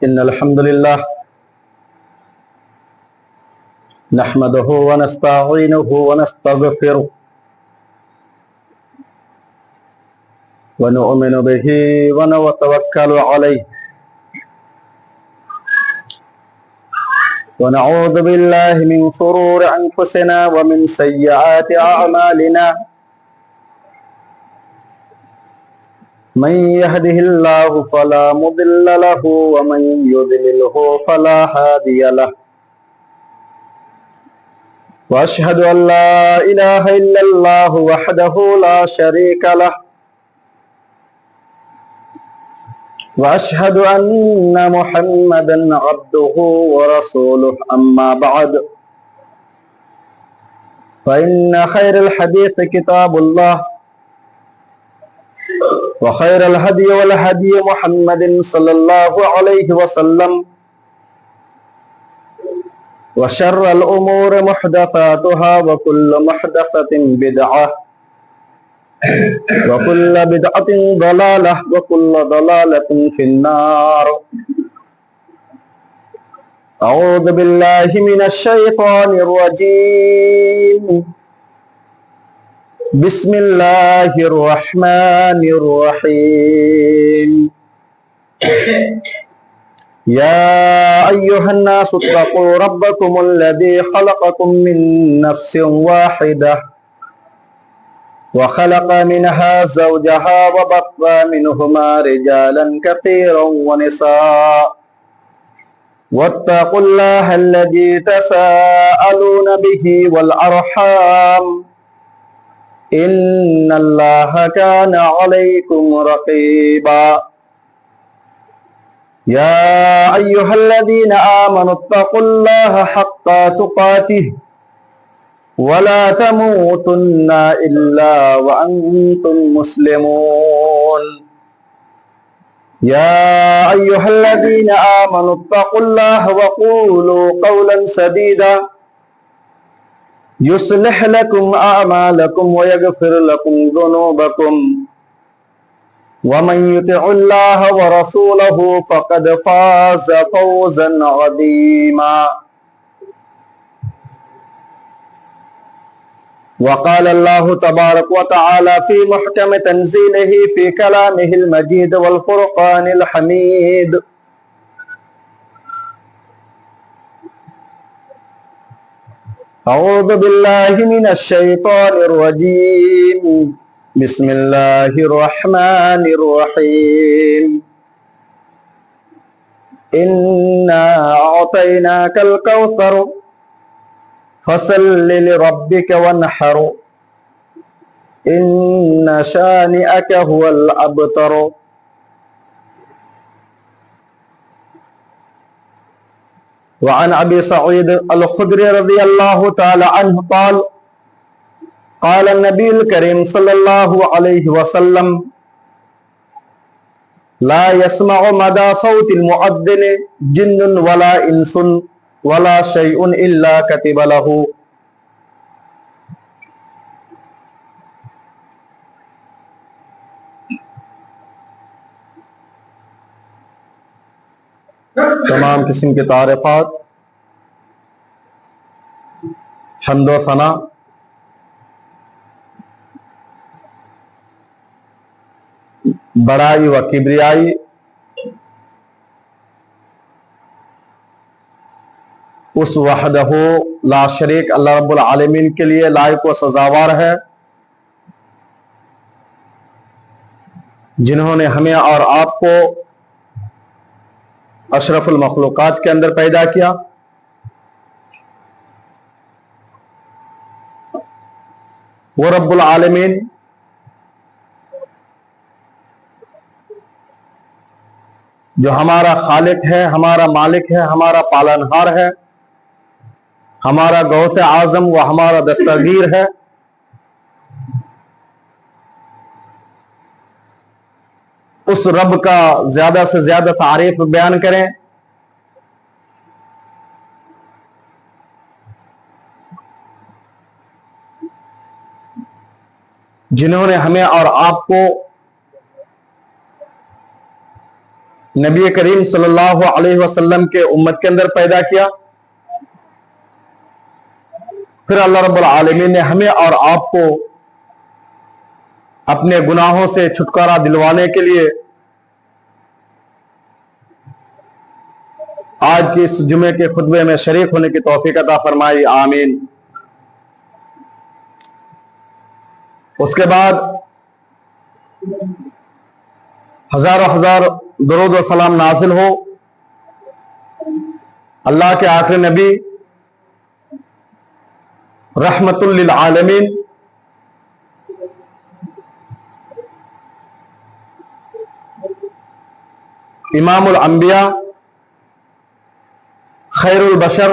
إن الحمد لله نحمده ونستعينه ونستغفره ونؤمن به ونتوكل عليه ونعوذ بالله من شرور أنفسنا ومن سيئات أعمالنا من يهده الله فلا مضل له ومن يضلله فلا هادي له وأشهد أن لا إله إلا الله وحده لا شريك له وأشهد أن محمدا عبده ورسوله أما بعد فإن خير الحديث كتاب الله وخير الهدي والهدي محمد صلى الله عليه وسلم وشر الأمور محدثاتها وكل محدثة بدعة وكل بدعة ضلالة وكل ضلالة في النار. أعوذ بالله من الشيطان الرجيم. بسم الله الرحمن الرحيم. يا أيها الناس اتقوا ربكم الذي خلقكم من نفس واحدة وخلق منها زوجها وبث منهما رجالا كثيرا ونساء واتقوا الله الذي تساءلون به والأرحام إن الله كان عليكم رقيبا. يا أيها الذين آمنوا اتقوا الله حق تقاته ولا تموتن إلا وأنتم مسلمون. يا أيها الذين آمنوا اتقوا الله وقولوا قولا سديدا يصلح لكم أعمالكم ويغفر لكم ذنوبكم ومن يطع الله ورسوله فقد فاز فوزا عظيما. وقال الله تبارك وتعالى في محكم تنزيله في كلامه المجيد والفرقان الحميد. أعوذ بالله من الشيطان الرجيم. بسم الله الرحمن الرحيم. إنا أعطيناك الكوثر فصل لربك وانحر إن شانئك هو الأبتر. وعن أبي سعيد الخدري رضي الله تعالى عنه قال قال النبي الكريم صلى الله عليه وسلم لا يسمع مدى صوت المؤذن جن ولا إنس ولا شيء إلا كتب له. تمام قسم کی تعریفات حمد و ثنا بڑائی و کبریائی اس وحدہ لا شریک اللہ رب العالمین کے لیے لائق و سزاوار ہے جنہوں نے ہمیں اور آپ کو اشرف المخلوقات کے اندر پیدا کیا. وہ رب العالمین جو ہمارا خالق ہے، ہمارا مالک ہے، ہمارا پالنہار ہے، ہمارا غوث اعظم و ہمارا دستگیر ہے، اس رب کا زیادہ سے زیادہ تعریف بیان کریں. جنہوں نے ہمیں اور آپ کو نبی کریم صلی اللہ علیہ وسلم کے امت کے اندر پیدا کیا. پھر اللہ رب العالمین نے ہمیں اور آپ کو اپنے گناہوں سے چھٹکارا دلوانے کے لیے آج کی اس جمعے کے خطبے میں شریک ہونے کی توفیق عطا فرمائی. آمین. اس کے بعد ہزاروں ہزار درود و سلام نازل ہو اللہ کے آخری نبی رحمت للعالمین امام الانبیاء خیر البشر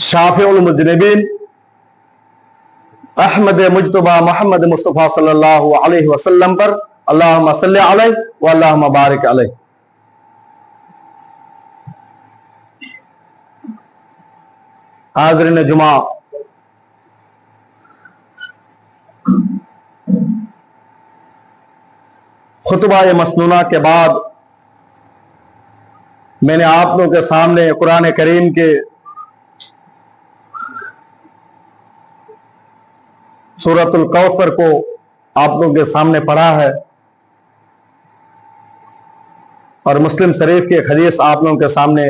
شافع المذنبین احمد مجتبی محمد مصطفیٰ صلی اللہ علیہ وسلم پر اللہم صلی علیہ واللہم بارک علیہ. حاضرین جمعہ، خطبہ مسنونہ کے بعد میں نے آپ لوگوں کے سامنے قرآن کریم کے سورۃ الکوثر کو آپ لوگوں کے سامنے پڑھا ہے اور مسلم شریف کی ایک حدیث آپ لوگوں کے سامنے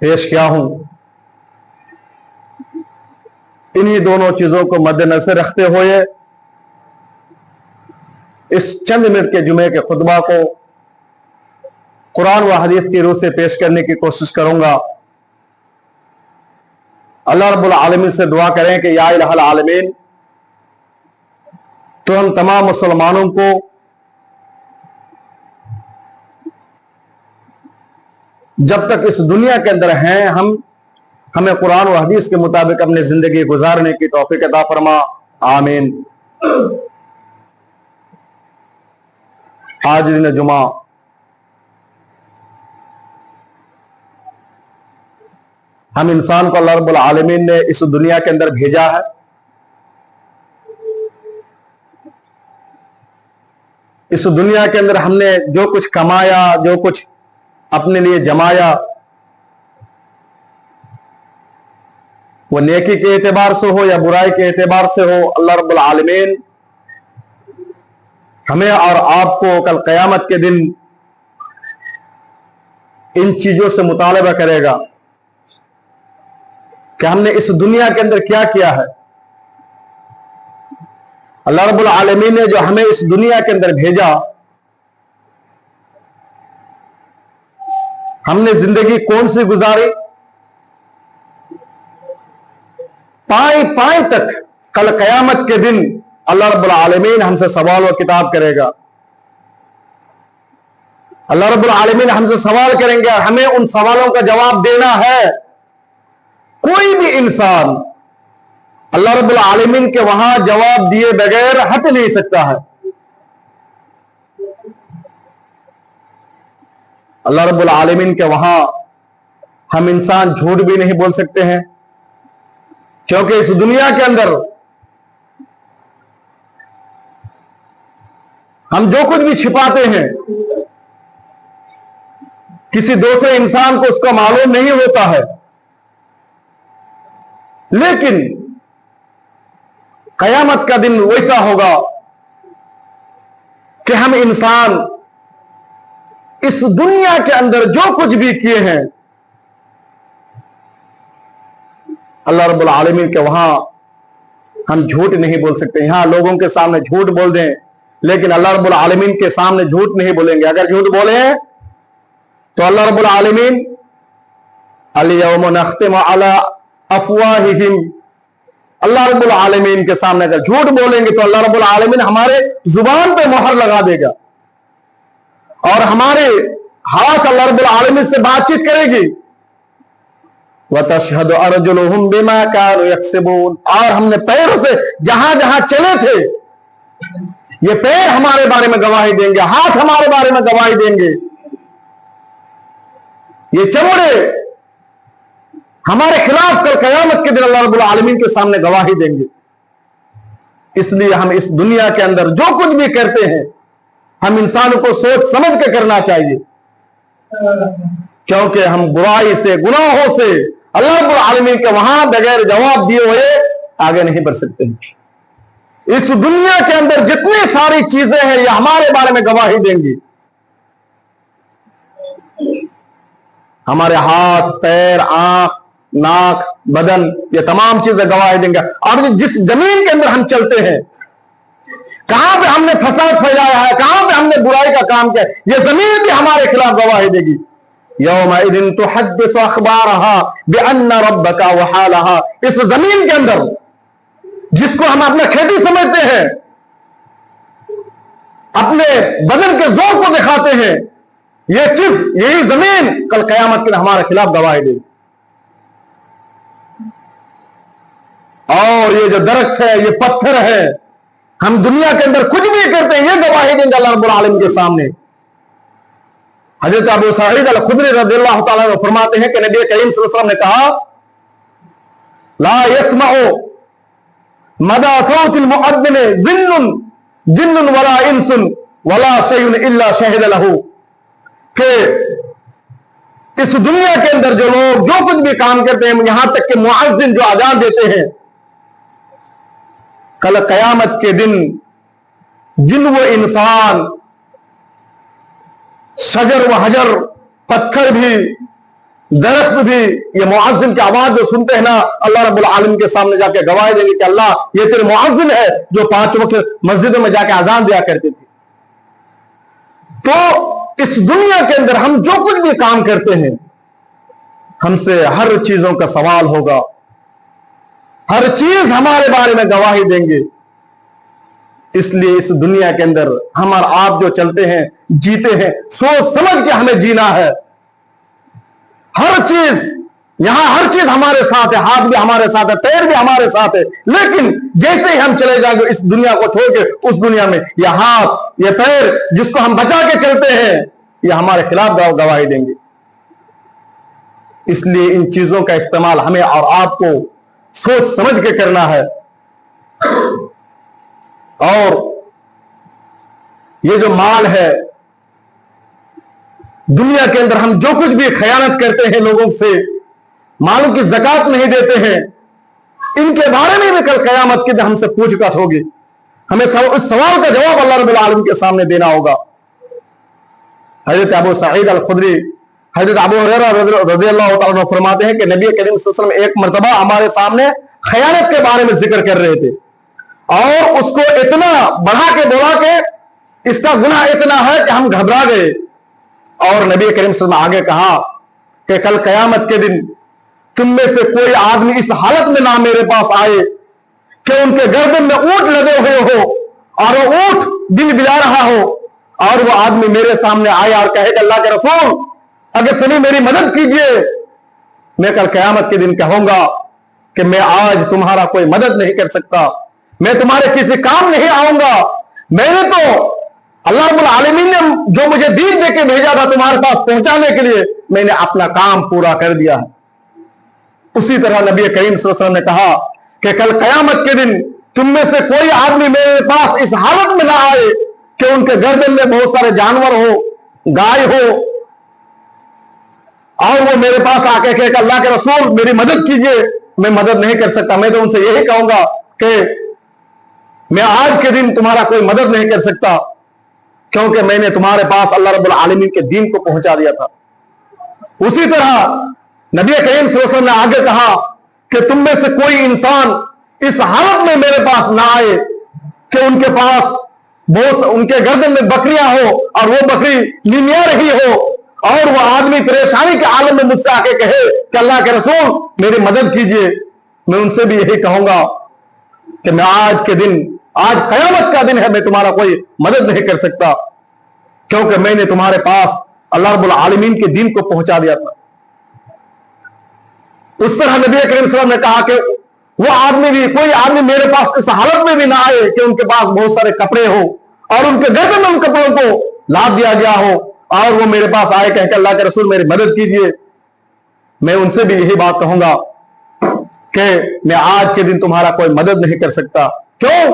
پیش کیا ہوں. انہی دونوں چیزوں کو مد نظر رکھتے ہوئے اس چند منٹ کے جمعے کے خطبہ کو قرآن و حدیث کی روح سے پیش کرنے کی کوشش کروں گا. اللہ رب العالمین سے دعا کریں کہ یا الہ العالمین تو ہم تمام مسلمانوں کو جب تک اس دنیا کے اندر ہیں ہمیں قرآن و حدیث کے مطابق اپنی زندگی گزارنے کی توفیق عطا فرما. آمین. آج دن جمعہ ہم انسان کو اللہ رب العالمین نے اس دنیا کے اندر بھیجا ہے. اس دنیا کے اندر ہم نے جو کچھ کمایا، جو کچھ اپنے لیے جمایا، وہ نیکی کے اعتبار سے ہو یا برائی کے اعتبار سے ہو، اللہ رب العالمین ہمیں اور آپ کو کل قیامت کے دن ان چیزوں سے مطالبہ کرے گا کہ ہم نے اس دنیا کے اندر کیا کیا ہے. اللہ رب العالمین نے جو ہمیں اس دنیا کے اندر بھیجا، ہم نے زندگی کون سی گزاری، پائیں پائیں تک کل قیامت کے دن اللہ رب العالمین ہم سے سوال و کتاب کرے گا. اللہ رب العالمین ہم سے سوال کریں گے اور ہمیں ان سوالوں کا جواب دینا ہے. کوئی بھی انسان اللہ رب العالمین کے وہاں جواب دیے بغیر ہٹ نہیں سکتا ہے. اللہ رب العالمین کے وہاں ہم انسان جھوٹ بھی نہیں بول سکتے ہیں، کیونکہ اس دنیا کے اندر ہم جو کچھ بھی چھپاتے ہیں کسی دوسرے انسان کو اس کا معلوم نہیں ہوتا ہے، لیکن قیامت کا دن ویسا ہوگا کہ ہم انسان اس دنیا کے اندر جو کچھ بھی کیے ہیں اللہ رب العالمین کے وہاں ہم جھوٹ نہیں بول سکتے. یہاں لوگوں کے سامنے جھوٹ بول دیں لیکن اللہ رب العالمین کے سامنے جھوٹ نہیں بولیں گے. اگر جھوٹ بولیں تو اللہ رب العالمین الیوم نختم علی افواہہم، اللہ رب العالمین کے سامنے اگر جھوٹ بولیں گے تو اللہ رب العالمین ہمارے زبان پہ مہر لگا دے گا اور ہمارے ہاتھ اللہ رب العالمین سے بات چیت کرے گی. وَتَشْهَدُ أَرْجُلُهُمْ بِمَا كَانُوا يَكْسِبُونَ، اور ہم نے پیروں سے جہاں جہاں چلے تھے یہ پیر ہمارے بارے میں گواہی دیں گے، ہاتھ ہمارے بارے میں گواہی دیں گے، یہ چمڑے ہمارے خلاف کل قیامت کے دن اللہ رب العالمین کے سامنے گواہی دیں گے. इसलिए हम इस दुनिया के अंदर जो कुछ भी करते हैं हम इंसानों को सोच समझ के करना चाहिए, क्योंकि हम बुराई से गुनाहों से अल्लाह रब्बुल आलमीन के वहां बगैर जवाब दिए हुए आगे नहीं बढ़ सकते हैं। इस दुनिया के अंदर जितनी सारी चीजें हैं ये हमारे बारे में गवाही देंगी। हमारे हाथ, पैर, आंख, नाक, बदन, ये तमाम चीजें गवाही देंगे। और जिस जमीन के अंदर हम चलते हैं, कहां पे हमने फसाद फैलाया है, कहां पे हमने बुराई का काम किया, ये जमीन भी हमारे खिलाफ गवाही देगी। यौमइदिन तुहद्दिसु अखबारहा बिअन्ना रब्बका वहालहा। इस जमीन के अंदर जिसको हम अपना खेती समझते हैं, अपने बदन के जोर को दिखाते हैं, ये चीज, यही जमीन कल कयामत के दिन हमारे खिलाफ गवाही देगी। और ये जो दरख्त है, ये पत्थर है, हम दुनिया के अंदर कुछ भी करते हैं ये गवाही देंगे अल्लाह रब्बुल आलमीन के सामने। हजरत अबू सईद अल खुदरी रज़ियल्लाहु ताला अन्हु फरमाते हैं कि नबी करीम सल्लल्लाहु अलैहि वसल्लम ने कहा, ला यस्मउ मदा सौतिल मुअद्दिन जिन्नुन वला इंसुन वला शैउन इल्ला शहिद लहू। कि इस दुनिया के अंदर जो लोग जो कुछ भी काम करते हैं, यहां तक कि मुअज्जिन जो अजान देते हैं, कल कयामत के दिन जिन वो इंसान, शजर व हजर, पत्थर भी, दरख्त भी, ये मुअज्जिन की आवाज जो सुनते हैं ना, अल्लाह रब्बुल आलमीन के सामने जाके गवाही देंगे कि अल्लाह ये तेरे मुअज्जिन है जो 5 वक्त मस्जिदों में जाके अजान दिया करते थे। तो इस दुनिया के अंदर हम जो कुछ भी काम करते हैं, हमसे हर चीजों का सवाल होगा, हर चीज हमारे बारे में गवाही देंगे। इसलिए इस दुनिया के अंदर हम और आप जो चलते हैं, जीते हैं, सोच समझ के हमें जीना है। हर चीज, यहां हर चीज हमारे साथ है, हाथ भी हमारे साथ है, पैर भी हमारे साथ है, लेकिन जैसे ही हम चले जाएंगे इस दुनिया को छोड़ के, उस दुनिया में ये हाथ, ये पैर जिसको हम बचा के चलते हैं, ये हमारे खिलाफ गवाही देंगे। इसलिए इन चीजों का इस्तेमाल हमें और आपको सोच समझ के करना है। और ये जो माल है, दुनिया के अंदर हम जो कुछ भी खयानत करते हैं, लोगों से मालों की ज़कात नहीं देते हैं, इनके बारे में भी कल कयामत के दिन हमसे पूछताछ होगी। हमें इस सवाल का जवाब अल्लाह रब्बुल आलमीन के सामने देना होगा। हजरत अबू सईद अल खुदरी, हजरत अबू हुरैरा रज़ियल्लाहु ताला अन्हु फरमाते हैं कि नबी करीम सल्लल्लाहु अलैहि वसल्लम एक मर्तबा हमारे सामने खयानत के बारे में जिक्र कर रहे थे, और उसको इतना बढ़ा के बोला कि इसका गुनाह इतना है कि हम घबरा गए। और नबी करीम सल्लल्लाहु अलैहि वसल्लम आगे कहा कि कल कयामत के दिन तुम में से कोई आदमी इस हालत में ना मेरे पास आए कि उनके गर्दन में ऊंट लगे हुए हो और वो ऊंट बिल बिला रहा हो, और वो आदमी मेरे सामने आए और कहे कि अल्लाह के रसूल अगर सुनी मेरी मदद कीजिए। मैं कल कयामत के दिन कहूंगा कि मैं आज तुम्हारा कोई मदद नहीं कर सकता, मैं तुम्हारे किसी काम नहीं आऊंगा। मैंने तो अल्लाह रब्बुल आलमीन ने जो मुझे दीन दे के भेजा था तुम्हारे पास पहुंचाने के लिए, मैंने अपना काम पूरा कर दिया है। उसी तरह नबी करीम सल्लल्लाहु अलैहि वसल्लम ने कहा कि कल कयामत के दिन तुम में से कोई आदमी मेरे पास इस हालत में ना आए कि उनके गर्दन में बहुत सारे जानवर हो, गाय हो, और वो मेरे पास आके कहे कि अल्लाह के रसूल मेरी मदद कीजिए। मैं मदद नहीं कर सकता। मैं तो उनसे यही कहूंगा कि मैं आज के दिन तुम्हारा कोई मदद नहीं कर सकता, क्योंकि मैंने तुम्हारे पास अल्लाह रब्बुल आलमीन के दीन को पहुंचा दिया था। उसी तरह नबी करीम सल्लल्लाहु अलैहि वसल्लम ने आगे कहा कि तुम में से कोई इंसान इस हालत में मेरे पास ना आए कि उनके पास उनके गर्दन में बकरियां हो और वो बकरी निमिया रही हो, और वो आदमी परेशानी के आलम में मुझसे आके कहे कि अल्लाह के रसूल मेरी मदद कीजिए। मैं उनसे भी यही कहूंगा कि मैं आज के दिन, आज कयामत का दिन है, मैं तुम्हारा कोई मदद नहीं कर सकता, क्योंकि मैंने तुम्हारे पास अल्लाह रब्बुल आलमीन के दीन को पहुंचा दिया था। उस तरह नबी करीम सल्लल्लाहु अलैहि वसल्लम ने कहा कि वो आदमी भी, कोई आदमी मेरे पास इस हालत में भी ना आए कि उनके पास बहुत सारे कपड़े हो और उनके गर्दन में उन कपड़ों को लाद दिया गया हो, और वो मेरे पास आए कह के अल्लाह के रसूल मेरी मदद कीजिए। मैं उनसे भी यही बात कहूंगा कि मैं आज के दिन तुम्हारा कोई मदद नहीं कर सकता। क्यों?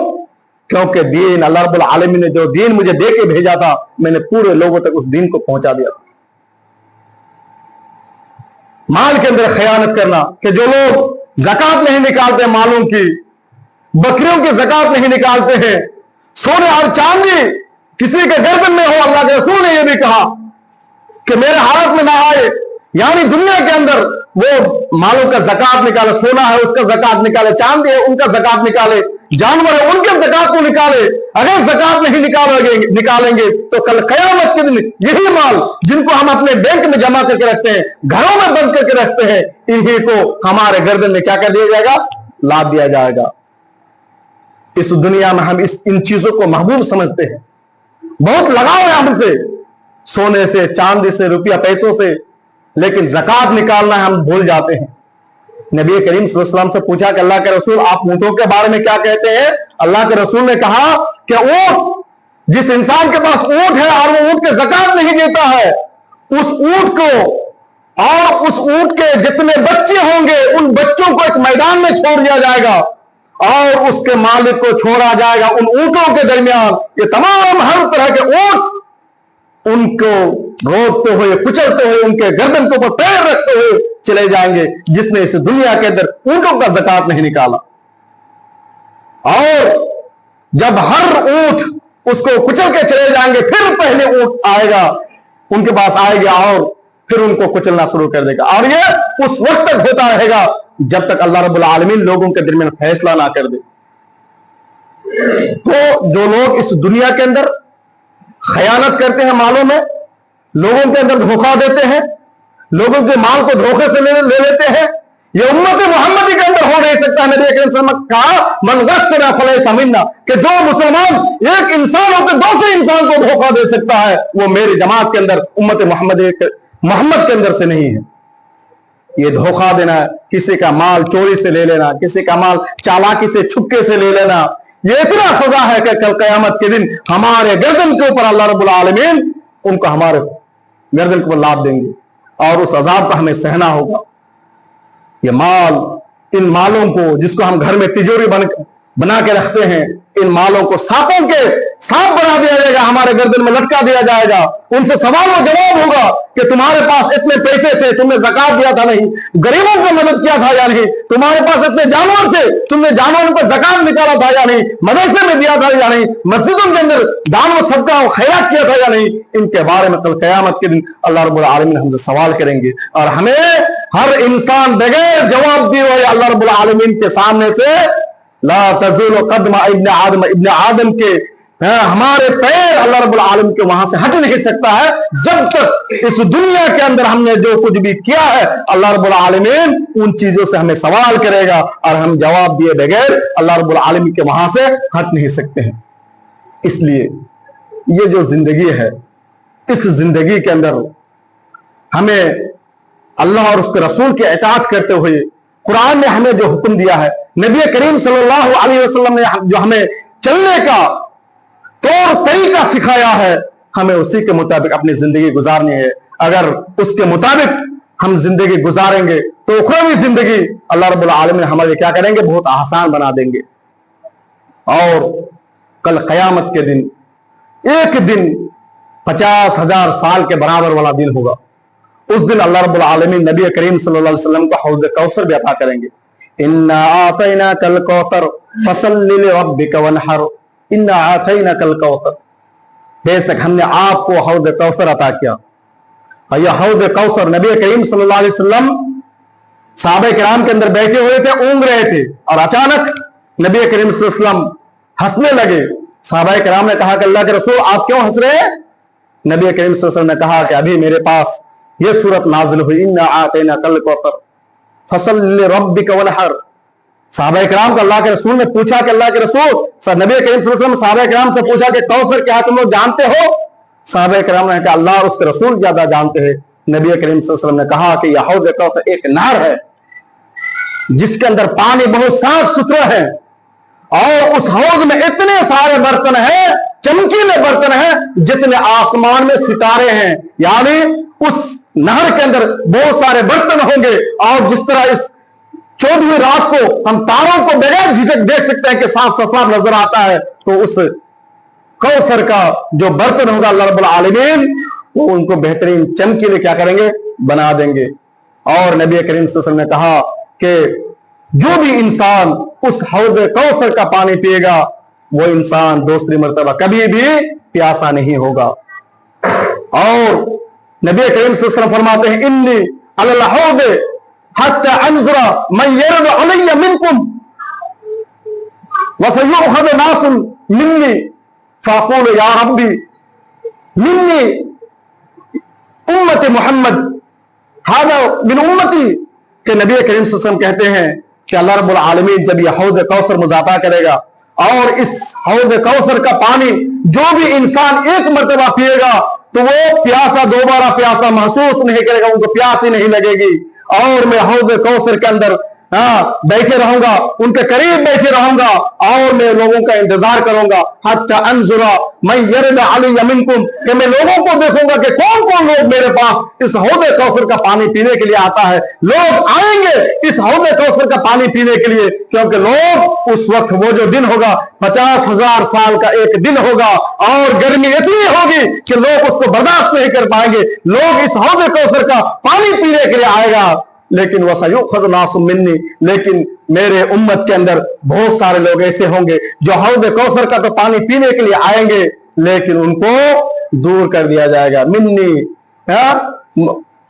क्योंकि दीन अल्लाह रब्बुल आलमीन ने जो दीन मुझे दे के भेजा था, मैंने पूरे लोगों तक उस दीन को पहुंचा दिया। माल के अंदर खयानत करना, कि जो लोग ज़कात नहीं निकालते मालों की, बकरियों की ज़कात नहीं निकालते हैं, सोने और चांदी किसी के गर्दन में हो, अल्लाह के रसूल ने यह भी कहा कि मेरे हाथ में ना आए, यानी दुनिया के अंदर वो मालों का ज़कात निकाले, सोना है उसका ज़कात निकाले, चांदी है उनका ज़कात निकाले, जानवर है उनके ज़कात को निकाले। अगर ज़कात नहीं निकालेंगे तो कल क़यामत के दिन यही माल जिनको हम अपने बैंक में जमा करके रखते हैं, घरों में बंद करके रखते हैं, इन्हीं को हमारे गर्दन में क्या कर दिया जाएगा, लाद दिया जाएगा। इस दुनिया में हम इन चीजों को महबूब समझते हैं, बहुत लगाव है हमसे, सोने से, चांदी से, रुपया पैसों से, लेकिन ज़कात निकालना हम भूल जाते हैं। नबी करीम सल्लल्लाहु अलैहि वसल्लम से पूछा कि अल्लाह के रसूल आप ऊंटों के बारे में क्या कहते हैं? अल्लाह के रसूल ने कहा कि ऊंट, जिस इंसान के पास ऊंट है और वो ऊंट के ज़कात नहीं देता है, उस ऊंट को और उस ऊंट के जितने बच्चे होंगे उन बच्चों को एक मैदान में छोड़ दिया जाएगा और उसके मालिक को छोड़ा जाएगा। उन ऊंटों के दरमियान ये तमाम हर तरह के ऊंट उनको रोकते हुए, कुचलते हुए, उनके गर्दन के ऊपर पैर रखते हुए चले जाएंगे, जिसने इस दुनिया के अंदर ऊंटों का ज़कात नहीं निकाला। और जब हर ऊंट उसको कुचल के चले जाएंगे, फिर पहले ऊंट आएगा उनके पास आएगा और फिर उनको कुचलना शुरू कर देगा। और ये उस वक्त तक होता रहेगा जब तक अल्लाह रब्बुल आलमीन लोगों के दरमियान फैसला ना कर दे। तो जो लोग इस दुनिया के अंदर खयानत करते हैं, मालों में लोगों के अंदर धोखा देते हैं, लोगों के माल को धोखे से ले लेते हैं, ये उम्मत मोहम्मदी के अंदर हो नहीं सकता। नबी करीम सल्लल्लाहु अलैहि वसल्लम कहा मन गस्सना फलैसा मिन्ना, कि जो मुसलमान एक इंसान होकर दूसरे इंसान को धोखा दे सकता है वो मेरी जमात के अंदर, उम्मत मोहम्मद के अंदर से नहीं है। ये धोखा देना, किसी का माल चोरी से ले लेना, किसी का माल चालाकी से, छुपके से ले लेना, ये इतना सजा है कि कल कयामत के दिन हमारे गर्दन के ऊपर अल्लाह रब्बुल आलमीन उनको हमारे गर्दन के ऊपर लाद देंगे और उस अजाब को हमें सहना होगा। ये माल, इन मालों को जिसको हम घर में तिजोरी बना के रखते हैं, इन मालों को सांपों के सांप बना दिया जाएगा, हमारे गर्दन में लटका दिया जाएगा। उनसे सवाल व जवाब होगा कि तुम्हारे पास इतने पैसे थे, तुमने ज़कात दिया था नहीं, गरीबों को मदद किया था या नहीं, तुम्हारे पास इतने जानवर थे, तुमने जानवरों को ज़कात निकाला था या नहीं, मदरसे में दिया था या नहीं, मस्जिदों के अंदर दान व सदका और खैरात किया था या नहीं। इनके बारे में कल क़यामत के दिन अल्लाह रब्बुल आलमीन हमसे सवाल करेंगे और हमें हर इंसान बगैर जवाब दिए हुए अल्लाह रब्बुल आलमीन के सामने से ला तज़ूलु क़दम इब्न आदम के हमारे पैर अल्लाह रब्बुल आलमीन के वहां से हट नहीं सकता है जब तक इस दुनिया के अंदर हमने जो कुछ भी किया है अल्लाह रब्बुल आलमीन उन चीजों से हमें सवाल करेगा और हम जवाब दिए बगैर अल्लाह रब्बुल आलमीन के वहां से हट नहीं सकते हैं। इसलिए ये जो जिंदगी है, इस जिंदगी के अंदर हमें अल्लाह और उसके रसूल की इताअत करते हुए कुरान ने हमें जो हुक्म दिया है, नबी करीम सल्लल्लाहु अलैहि वसल्लम ने जो हमें चलने का तौर तरीका सिखाया है, हमें उसी के मुताबिक अपनी जिंदगी गुजारनी है। अगर उसके मुताबिक हम जिंदगी गुजारेंगे तो उखरवी जिंदगी अल्लाह रब्बुल आलमीन हमारे क्या करेंगे, बहुत आसान बना देंगे। और कल क़यामत के दिन एक दिन 50,000 साल के बराबर वाला दिन होगा। उस दिन अल्लाह रब्बुल आलमीन नबी करीम सल्लल्लाहु अलैहि वसल्लम को हौज़ कौसर भी अता करेंगे। इन्ना आतैना कल कौसर फसल्लि लिरब्बिका वनहर, इन्ना आतैना कल कौसर, बेशक हमने आपको हौज़ कौसर अता किया। और यह हौज़ कौसर नबी करीम सल्लल्लाहु अलैहि वसल्लम सहाबा किराम के अंदर बैठे हुए थे, ऊँघ रहे थे और अचानक नबी करीम सल्लल्लाहु अलैहि वसल्लम हंसने लगे। सहाबा किराम ने कहा कि अल्लाह के रसूल आप क्यों हंस रहे हैं? नबी करीम सल्लल्लाहु अलैहि वसल्लम ने कहा कि अभी मेरे पास ये सूरत नाजिल हुई, इन्ना आतैना कल कौसर फसल्लि लिरब्बिका वनहर। सहाबा किराम को अल्लाह के रसूल ने पूछा कि अल्लाह के रसूल, नबी करीम सल्लल्लाहु अलैहि वसल्लम सहाबा किराम से पूछा कि कौसर क्या तुम लोग जानते हो? सहाबा किराम ने कहा अल्लाह और उसके रसूल ज्यादा जानते हैं। नबी करीम सल्लल्लाहु अलैहि वसल्लम ने कहा कि यह हौज़ कौसर एक नहर है जिसके अंदर पानी बहुत साफ सुथरा है और उस हौज में इतने सारे बर्तन हैं, चमकीले बर्तन हैं जितने आसमान में सितारे हैं। यानी उस नहर के अंदर बहुत सारे बर्तन होंगे और जिस तरह इस 14वीं रात को हम तारों को बगैर झिझक देख सकते हैं कि साफ सफा नजर आता है, तो उस कौसर का जो बर्तन होगा अल्लाह रब्बुल आलमीन वो उनको बेहतरीन चमकीले क्या करेंगे, बना देंगे। और नबी करीम सल्लल्लाहु अलैहि वसल्लम ने कहा कि जो भी इंसान उस हौद कौसर का पानी पिएगा वो इंसान दूसरी मर्तबा कभी भी प्यासा नहीं होगा। और नबी करीम सल्लल्लाहु अलैहि वसल्लम फरमाते हैं, इन्नी अलल हौद हत्ता अंजुरा मन यरद अलैया मिनकुम व सयुखद नासुन मिन्नी फ़अक़ूलु या रब्बी मिन्नी उम्मत मोहम्मद हादा मिन उम्मती। के नबी करीम सल्लल्लाहु अलैहि वसल्लम कहते हैं कि अल्लाह रब्बुल आलमीन जब यह हौद कौसर मुज़ाता करेगा और इस हौद कौसर का पानी जो भी इंसान एक मर्तबा पिएगा तो वो प्यासा दोबारा प्यासा महसूस नहीं करेगा, उनको प्यास ही नहीं लगेगी। और मैं हौद कौसर के अंदर बैठे रहूंगा, उनके करीब बैठे रहूंगा और मैं लोगों का इंतजार करूंगा। हत्ता अंजुरा मैं यरद अलैया मिनकुम, कि मैं लोगों को देखूंगा कि कौन कौन लोग मेरे पास इस हौद कौसर का पानी पीने के लिए आता है। लोग आएंगे इस हौद कौसर का पानी पीने के लिए, क्योंकि लोग उस वक्त वो जो दिन होगा 50,000 साल का एक दिन होगा और गर्मी इतनी होगी कि लोग उसको बर्दाश्त नहीं कर पाएंगे। लोग इस हौद कौसर का पानी पीने के लिए आएगा, लेकिन वह सयुखद नासुम मिन्नी, लेकिन मेरे उम्मत के अंदर बहुत सारे लोग ऐसे होंगे जो हौद कौसर का तो पानी पीने के लिए आएंगे लेकिन उनको दूर कर दिया जाएगा। मिन्नी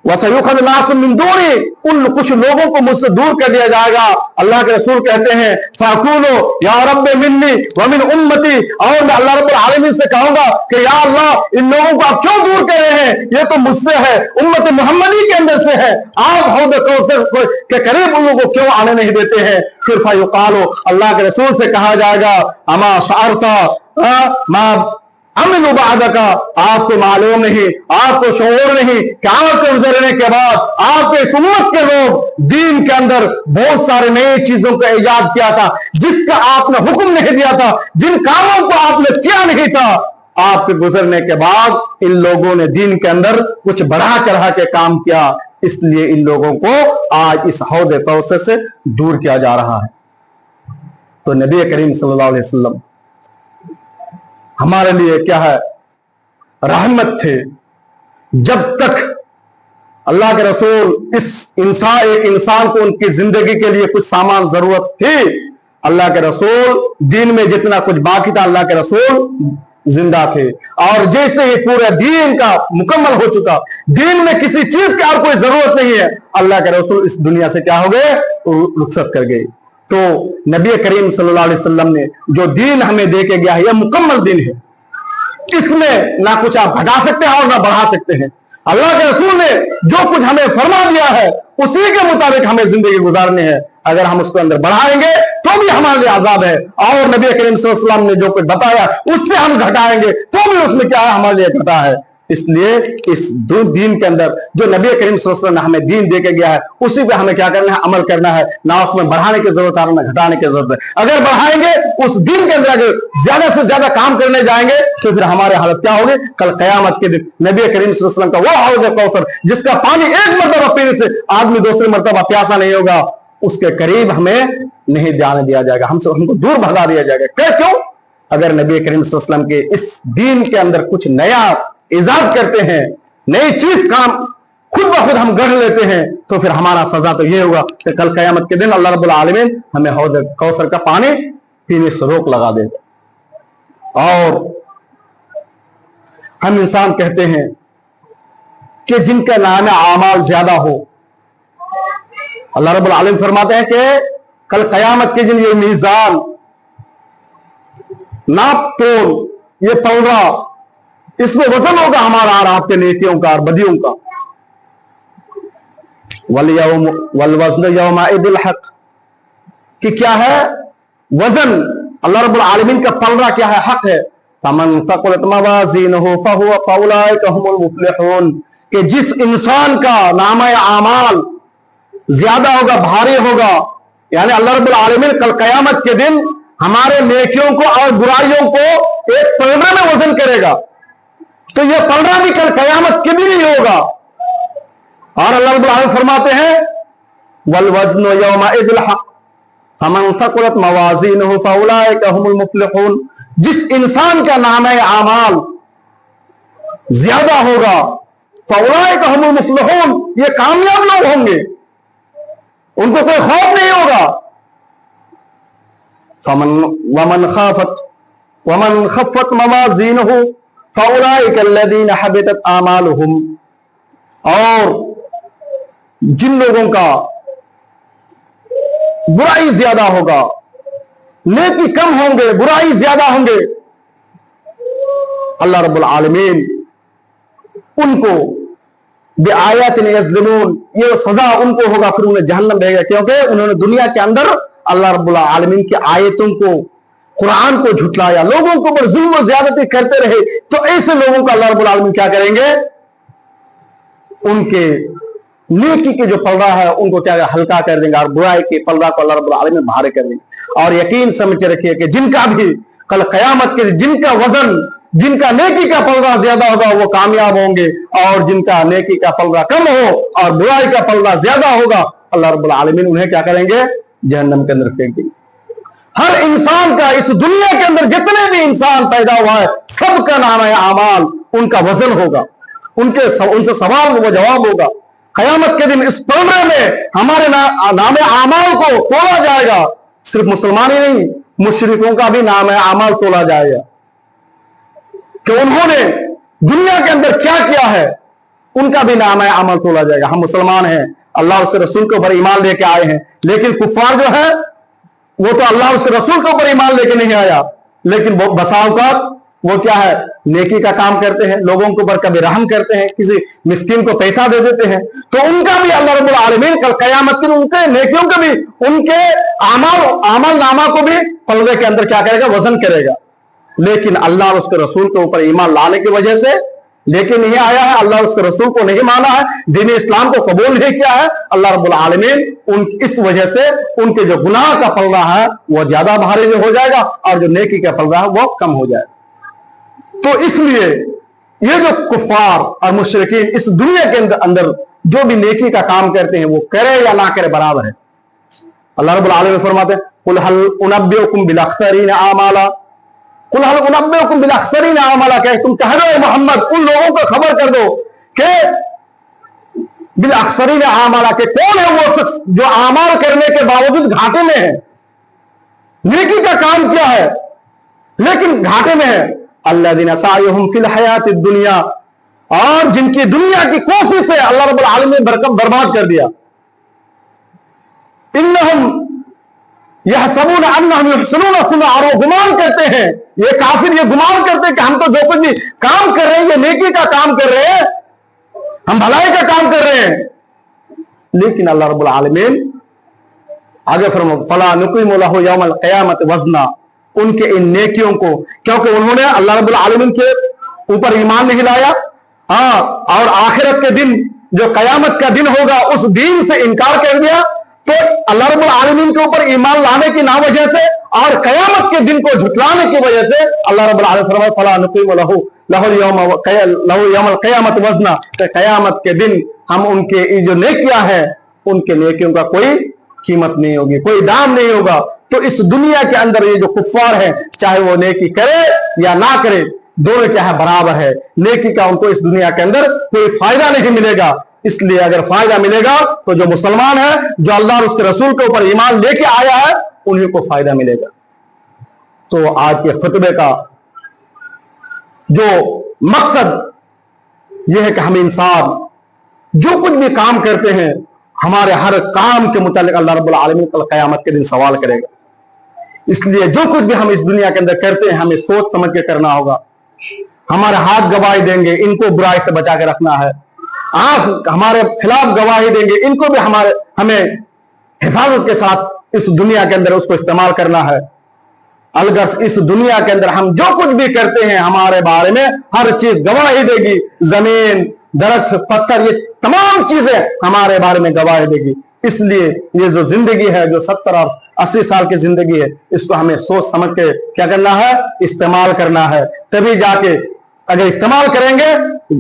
वसयुखद नासुम मिन दूरी, उन कुछ लोगों को मुझसे दूर कर दिया जाएगा। अल्लाह के रसूल कहते हैं, फ़अक़ूलु या रब्बी मिन्नी व मिन उम्मती, और मैं अल्लाह रब्बुल आलमीन से कहूंगा कि या अल्लाह इन लोगों को आप क्यों दूर कर रहे हैं, ये तो मुझसे है, उम्मत मोहम्मदी के अंदर से है, आप हौद कौसर के करीब उन लोगों को क्यों आने नहीं देते हैं। फिर फ़युक़ालु, अल्लाह के रसूल से कहा जाएगा, अमा शअरता मा अमिन बादका, आपको मालूम नहीं, आपको शऊर नहीं कि आपके गुजरने के बाद आपके इस उम्मत के लोग दीन के अंदर बहुत सारे नई चीजों का इजाद किया था, जिसका आपने हुक्म नहीं दिया था, जिन कामों को आपने किया नहीं था। आपके गुजरने के बाद इन लोगों ने दीन के अंदर कुछ बढ़ा चढ़ा के काम किया, इसलिए इन लोगों को आज इस हौद कौसर से दूर किया जा रहा है। तो नबी करीम सल्लल्लाहु अलैहि वसल्लम हमारे लिए क्या है, रहमत थे। जब तक अल्लाह के रसूल एक इंसान को उनकी जिंदगी के लिए कुछ सामान जरूरत थी, अल्लाह के रसूल दीन में जितना कुछ बाकी था अल्लाह के रसूल जिंदा थे। और जैसे ही पूरे दीन का मुकम्मल हो चुका, दीन में किसी चीज की और कोई जरूरत नहीं है, अल्लाह के रसूल इस दुनिया से क्या हो गए, रुखसत कर गए। तो नबी करीम सल्लल्लाहु अलैहि वसल्लम ने जो दीन हमें दे के गया है यह मुकम्मल दीन है, इसमें ना कुछ आप घटा सकते हैं और ना बढ़ा सकते हैं। अल्लाह के रसूल ने जो कुछ हमें फरमा दिया है उसी के मुताबिक हमें जिंदगी गुजारनी है। अगर हम उसको अंदर बढ़ाएंगे तो भी हमारे लिए अजाब है, और नबी करीम सल्लल्लाहु अलैहि वसल्लम ने जो कुछ बताया उससे हम घटाएंगे तो भी उसमें क्या है, हमारे लिए घटा है। इसलिए इस दीन के अंदर जो नबी करीम सल्लल्लाहु अलैहि वसल्लम ने हमें दीन दे के गया है उसी पे हमें क्या करना है, अमल करना है, ना उसमें बढ़ाने की जरूरत है ना घटाने की जरूरत है। अगर बढ़ाएंगे उस दीन के अंदर अगर ज्यादा से ज्यादा काम करने जाएंगे तो फिर हमारे हालत क्या होगी, कल कयामत के दिन नबी करीम सल्लल्लाहु अलैहि वसल्लम का वो हौद कौसर जिसका पानी एक मरतबा पीने से आदमी दूसरी मरतबा प्यासा नहीं होगा, उसके करीब हमें नहीं जाने दिया जाएगा, हमको दूर भगा दिया जाएगा। क्यों? अगर नबी करीम सल्लल्लाहु अलैहि वसल्लम के इस दीन के अंदर कुछ नया इजाद करते हैं, नई चीज काम खुद ब खुद हम गढ़ लेते हैं, तो फिर हमारा सजा तो ये होगा कि कल कयामत के दिन अल्लाह रब्बुल आलमीन हमें हौद कौसर का पानी पीने से रोक लगा देगा। और हम इंसान कहते हैं कि जिनका नाम आमाल ज्यादा हो, अल्लाह रब्बुल आलमीन फरमाते हैं कि कल कयामत के दिन ये मीजान नाप तोल, ये पलड़ा, इसमें वजन होगा हमारा और आपके नेकियों का और बदियों का। वल वज़्न यौमइज़िल हक़, कि क्या है वजन, अल्लाह रब्बुल आलमीन का पलड़ा क्या है, हक है। फमन सक़ुलत मवाज़ीनुहु फहुव फ़उलाइका हुमुल मुफ़्लिहून, कि जिस इंसान का नामा आमाल ज्यादा होगा, भारी होगा, यानी अल्लाह रब्बुल आलमीन कल कयामत के दिन हमारे नेकियों को और बुराइयों को एक पलड़े में वजन करेगा, तो ये पलड़ा भी कल कयामत के दिन ही होगा। और अल्लाह रब्बुल आलमीन फरमाते हैं वल-वज़्नु यौमइज़िल हक़ फमन सक़ुलत मवाज़ीनुहु फ़उलाइका हुमुल मुफ़्लिहून। जिस इंसान का नामे आमाल ज्यादा होगा, फ़उलाइका हुमुल मुफ़्लिहून, ये कामयाब लोग होंगे, उनको कोई खौफ नहीं होगा। वमन खफ़्फ़त मवाज़ीनुहु फ़उलाइका अल्लज़ीना हबितत आमालुहुम। और जिन लोगों का बुराई ज्यादा होगा, नेकी कम होंगे, बुराई ज्यादा होंगे, अल्लाह रब्बुल आलमीन उनको बिआयातिन यज़लिमून, ये सजा उनको होगा, फिर उन्हें जहन्नम रहेगा, क्योंकि उन्होंने दुनिया के अंदर अल्लाह रब्बुल आलमीन की आयतों को, कुरान को झुटलाया, लोगों के ऊपर जुल्म और ज्यादती करते रहे। तो ऐसे लोगों का अल्लाह रब्बुल आलमीन क्या करेंगे, उनके नेकी के जो पलड़ा है उनको क्या हल्का कर देंगे, और बुराई के पलड़ा को अल्लाह रब्बुल आलमीन भारी कर देंगे। और यकीन समझ के रखिए कि जिनका भी कल क़यामत के जिनका वजन, जिनका नेकी का पलड़ा ज्यादा होगा वो कामयाब होंगे, और जिनका नेकी का पलड़ा कम हो और बुराई का पलड़ा ज्यादा होगा, अल्लाह रब्बुल आलमीन उन्हें क्या करेंगे, जहन्नम के अंदर फेंक देंगे। हर इंसान का, इस दुनिया के अंदर जितने भी इंसान पैदा हुआ है, सबका नाम है आमाल, उनका वजन होगा, उनसे सवाल व जवाब होगा। क़यामत के दिन इस पलड़े में हमारे नाम आमाल को तोला जाएगा। सिर्फ मुसलमान ही नहीं, मुशरिकों का भी नाम आमाल तोला जाएगा कि उन्होंने दुनिया के अंदर क्या किया है, उनका भी नाम आमाल तोला जाएगा। हम मुसलमान हैं, अल्लाह उसके रसूल के ऊपर ईमान लेके आए हैं, लेकिन कुफ्फार जो है वो तो अल्लाह उसके रसूल के ऊपर ईमान लेके नहीं आया, लेकिन वो बसा औकात वो क्या है, नेकी का काम करते हैं, लोगों के ऊपर कभी रहम करते हैं, किसी मिस्किन को पैसा दे देते हैं, तो उनका भी अल्लाह रब्बुल आलमीन कल क़यामत के दिन उनके नेकियों के भी, उनके आमल नामा को भी पलड़े के अंदर क्या करेगा, वजन करेगा। लेकिन अल्लाह और उसके रसूल के ऊपर ईमान लाने की वजह से लेके नहीं आया है, अल्लाह उसके रसूल को नहीं माना है, दीन इस्लाम को कबूल नहीं किया है, अल्लाह रब्बुल आलमीन इस वजह से उनके जो गुनाह का पलड़ा है वो ज्यादा भारी जो हो जाएगा, और जो नेकी का पलड़ा है वो कम हो जाएगा। तो इसलिए ये जो कुफ्फार और मुशरिकीन इस दुनिया के अंदर जो भी नेकी का काम करते हैं, वो करे या ना करे बराबर है। अल्लाह रब्बुल आलमीन फरमाते हैं, कुल हल उनब्बिउकुम बिल अख्सरीन आमाला, कुल हल उनब्बिउकुम बिल अख्सरीन आमाला, कहे तुम कह रहे हो मोहम्मद, उन लोगों को खबर कर दो कि बिल अख्सरीन आमाला, के कौन है वो शख्स जो आमाल करने के बावजूद घाटे में है, नेकी का काम किया है लेकिन घाटे में है। अल्लज़ीना सायुहुम फिल हयातिद दुनिया, और जिनकी दुनिया की कोशिश से अल्लाह रब्बुल आलमीन बर्बाद कर दिया। इन्नहुम यहसबून अन्नहुम युहसिनून सुन्ना, और वो गुमान करते हैं, ये काफिर ये गुमान करते हैं कि हम तो जो कुछ भी काम कर रहे हैं, ये नेकी का काम कर रहे हैं, हम भलाई का काम कर रहे हैं। लेकिन अल्लाह रब्बुल आलमीन आगे फरमाते, फला नुकीमु लहु यौमल क़यामत वज़ना, उनके इन नेकियों को, क्योंकि उन्होंने अल्लाह रब्बुल आलमीन के ऊपर ईमान नहीं लाया, और आखिरत के दिन जो कयामत का दिन होगा उस दिन से इनकार कर दिया, तो अल्लाह रब्बुल आलमीन के ऊपर ईमान लाने की ना वजह से और कयामत के दिन को झुटलाने की वजह से अल्लाह रब्बुल आलमीन फरमाया, फला नुकीमु लहु यौमल क़यामत वज़ना, कयामत के दिन हम उनके जो नेकियां हैं, उनके नेकियों का कोई कीमत नहीं होगी, कोई दाम नहीं होगा। तो इस दुनिया के अंदर ये जो कुफ्फार है, चाहे वो नेकी करे या ना करे, दोनों क्या है, बराबर है। नेकी का उनको इस दुनिया के अंदर कोई फायदा नहीं मिलेगा। इसलिए अगर फायदा मिलेगा तो जो मुसलमान है, जो अल्लाह और उसके रसूल के ऊपर ईमान लेके आया है, उन्हीं को फायदा मिलेगा। तो आज के खुतबे का जो मकसद यह है कि हम इंसान जो कुछ भी काम करते हैं, हमारे हर काम के मुतालिक अल्लाह रब्बुल आलमीन कल क़यामत के दिन सवाल करेगा। इसलिए जो कुछ भी हम इस दुनिया के अंदर करते हैं, हमें सोच समझ के करना होगा। हमारे हाथ गवाही देंगे, इनको बुराई से बचा के रखना है। आंख हमारे खिलाफ गवाही देंगे, इनको भी हमें हिफाजत के साथ इस दुनिया के अंदर उसको इस्तेमाल करना है। अलगर इस दुनिया के अंदर हम जो कुछ भी करते हैं, हमारे बारे में हर चीज गवाही देगी। जमीन, दरख्त, पत्थर, ये तमाम चीजें हमारे बारे में गवाही देगी। इसलिए ये जो जिंदगी है, जो 70 और 80 साल की जिंदगी है, इसको हमें सोच समझ के क्या करना है, इस्तेमाल करना है। तभी जाके اگر استعمال کریں گے,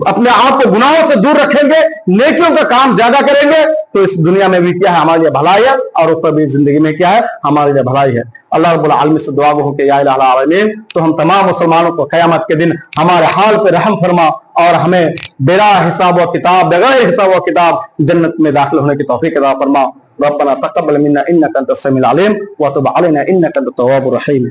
اپنے آپ کو گناہوں سے دور رکھیں گے, نیکیوں کا کام زیادہ کریں گے, تو اس دنیا میں بھی کیا ہے ہمارے لیے بھلائی ہے, اور اوپر بھی زندگی میں کیا ہے ہمارے لیے بھلائی ہے. اللہ رب العالمین سے دعا ہو کہ یا الہ العالمین تو ہم تمام مسلمانوں کو قیامت کے دن ہمارے حال پہ رحم فرما, اور ہمیں بلا حساب و کتاب, بغیر حساب و کتاب جنت میں داخل ہونے کی توفیق عطا فرما. ربنا تقبل منا انك انت السميع العليم وتب علينا انك انت التواب الرحيم.